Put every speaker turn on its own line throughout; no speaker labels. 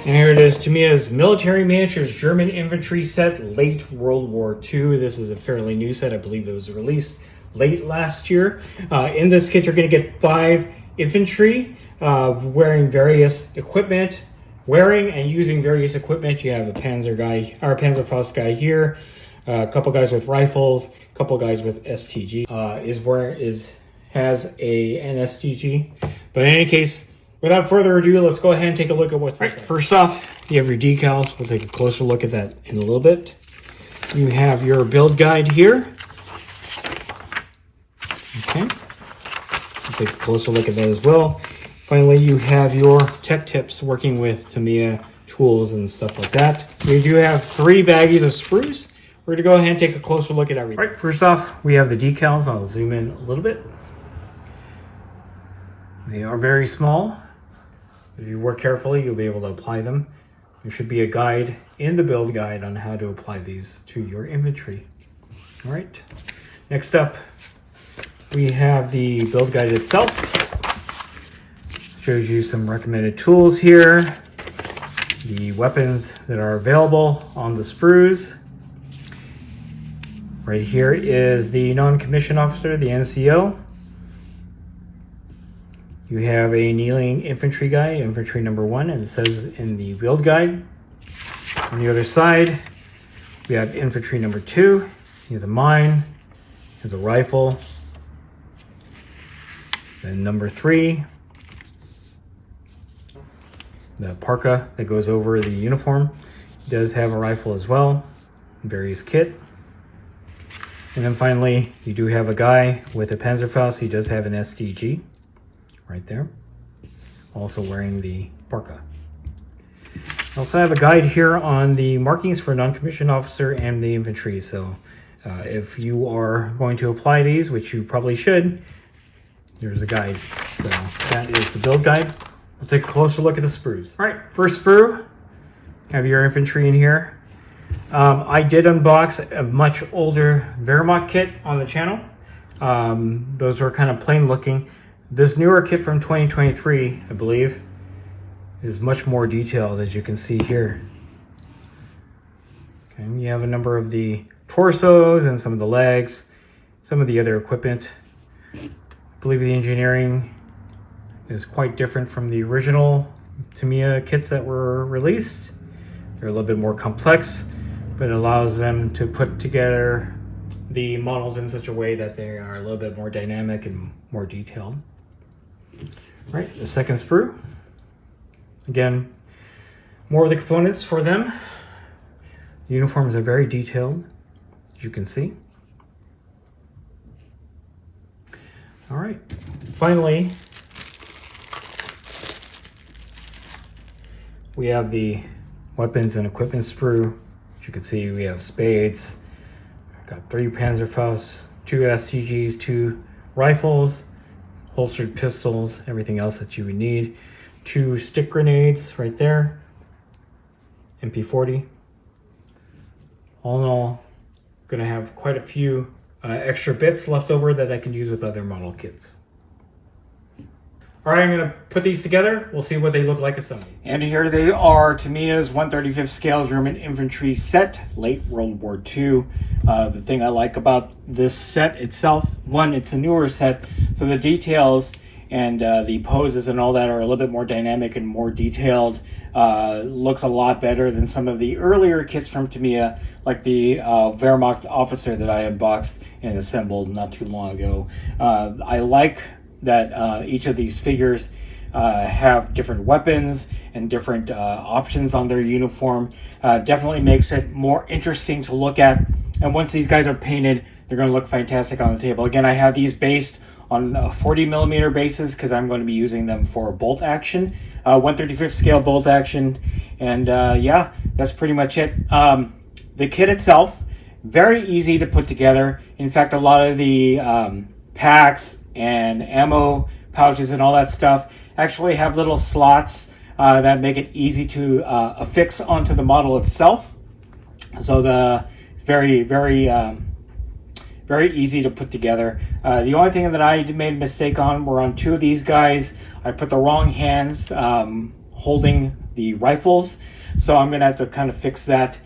And here it is, Tamiya's Military Miniatures German Infantry set, late World War II. This is a fairly new set. I believe it was released late last year. In this kit, you're going to get 5 infantry wearing various equipment. Wearing and using various equipment. You have a Panzerfaust guy here, a couple guys with rifles, a couple guys with STG. Has an STG. But in any case, without further ado, let's go ahead and take a look at what's right. First off, you have your decals. We'll take a closer look at that in a little bit. You have your build guide here. Okay. We'll take a closer look at that as well. Finally, you have your tech tips working with Tamiya tools and stuff like that. We do have 3 baggies of sprues. We're going to go ahead and take a closer look at everything. All right, first off, we have the decals. I'll zoom in a little bit. They are very small. If you work carefully, you'll be able to apply them. There should be a guide in the build guide on how to apply these to your infantry. All right, next up, we have the build guide itself. Shows you some recommended tools here, the weapons that are available on the sprues. Right here is the non-commissioned officer, the NCO. You have a kneeling infantry guy, infantry number 1, and it says in the build guide. On the other side, we have infantry number 2. He has a mine, he has a rifle. Then number 3. The parka that goes over the uniform. He does have a rifle as well, various kit. And then finally, you do have a guy with a Panzerfaust. He does have an STG right there, also wearing the parka. I also have a guide here on the markings for non-commissioned officer and the infantry. So if you are going to apply these, which you probably should, there's a guide. So that is the build guide. We'll take a closer look at the sprues. All right, first sprue, have your infantry in here. I did unbox a much older Wehrmacht kit on the channel. Those were kind of plain looking. This newer kit from 2023, I believe, is much more detailed, as you can see here. Okay, you have a number of the torsos and some of the legs, some of the other equipment. I believe the engineering is quite different from the original Tamiya kits that were released. They're a little bit more complex, but it allows them to put together the models in such a way that they are a little bit more dynamic and more detailed. All right, the second sprue. Again, more of the components for them. The uniforms are very detailed, as you can see. All right, finally, we have the weapons and equipment sprue. As you can see, we have spades. Got 3 Panzerfausts, 2 STGs, 2 rifles, holstered pistols, everything else that you would need. 2 stick grenades right there. MP40. All in all, gonna have quite a few extra bits left over that I can use with other model kits. All right, I'm going to put these together. We'll see what they look like assembled. And here they are, Tamiya's 1/35th scale German infantry set, late World War II. The thing I like about this set itself, one, it's a newer set, so the details and the poses and all that are a little bit more dynamic and more detailed. Looks a lot better than some of the earlier kits from Tamiya, like the Wehrmacht officer that I unboxed and assembled not too long ago. I like that each of these figures have different weapons and different options on their uniform. Definitely makes it more interesting to look at. And once these guys are painted, they're going to look fantastic on the table. Again, I have these based on a 40mm bases because I'm going to be using them for bolt action, 1/35th scale bolt action. And yeah, that's pretty much it. The kit itself, very easy to put together. In fact, a lot of the packs and ammo pouches and all that stuff actually have little slots that make it easy to affix onto the model itself. So it's very easy to put together. The only thing that I made a mistake on were on 2 of these guys. I put the wrong hands holding the rifles. So I'm going to have to kind of fix that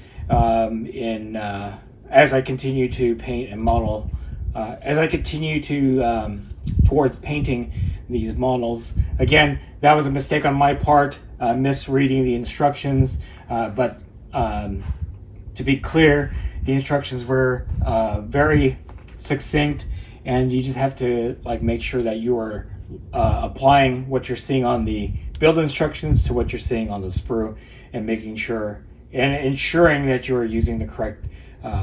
as I continue to paint and model, as I continue to towards painting these models. Again, that was a mistake on my part, misreading the instructions, but to be clear, the instructions were very succinct, and you just have to make sure that you are applying what you're seeing on the build instructions to what you're seeing on the sprue, and making sure and ensuring that you are using the correct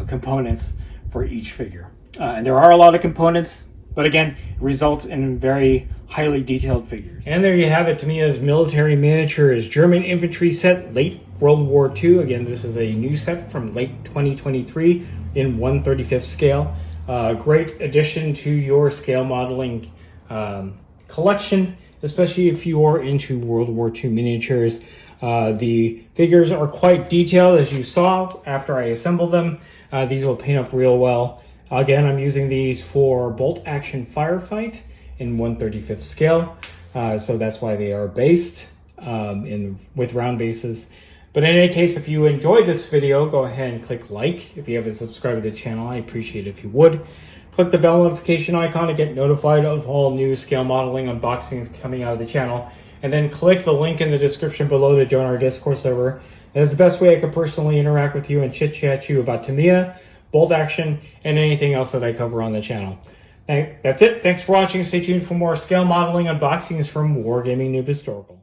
components for each figure. And there are a lot of components, but again, it results in very highly detailed figures. And there you have it, Tamiya's military miniatures German infantry set, late World War II. Again, this is a new set from late 2023 in 1/35 scale. Great addition to your scale modeling collection, especially if you are into World War II miniatures. The figures are quite detailed, as you saw after I assembled them. These will paint up real well. Again, I'm using these for bolt action firefight in 1/35 scale, so that's why they are based with round bases. But in any case, if you enjoyed this video, go ahead and click like. If you haven't subscribed to the channel, I appreciate it if you would. Click the bell notification icon to get notified of all new scale modeling unboxings coming out of the channel. And then click the link in the description below to join our Discord server. That is the best way I could personally interact with you and chit-chat you about Tamiya, bolt action, and anything else that I cover on the channel. That's it. Thanks for watching. Stay tuned for more scale modeling unboxings from Wargaming Noob Historical.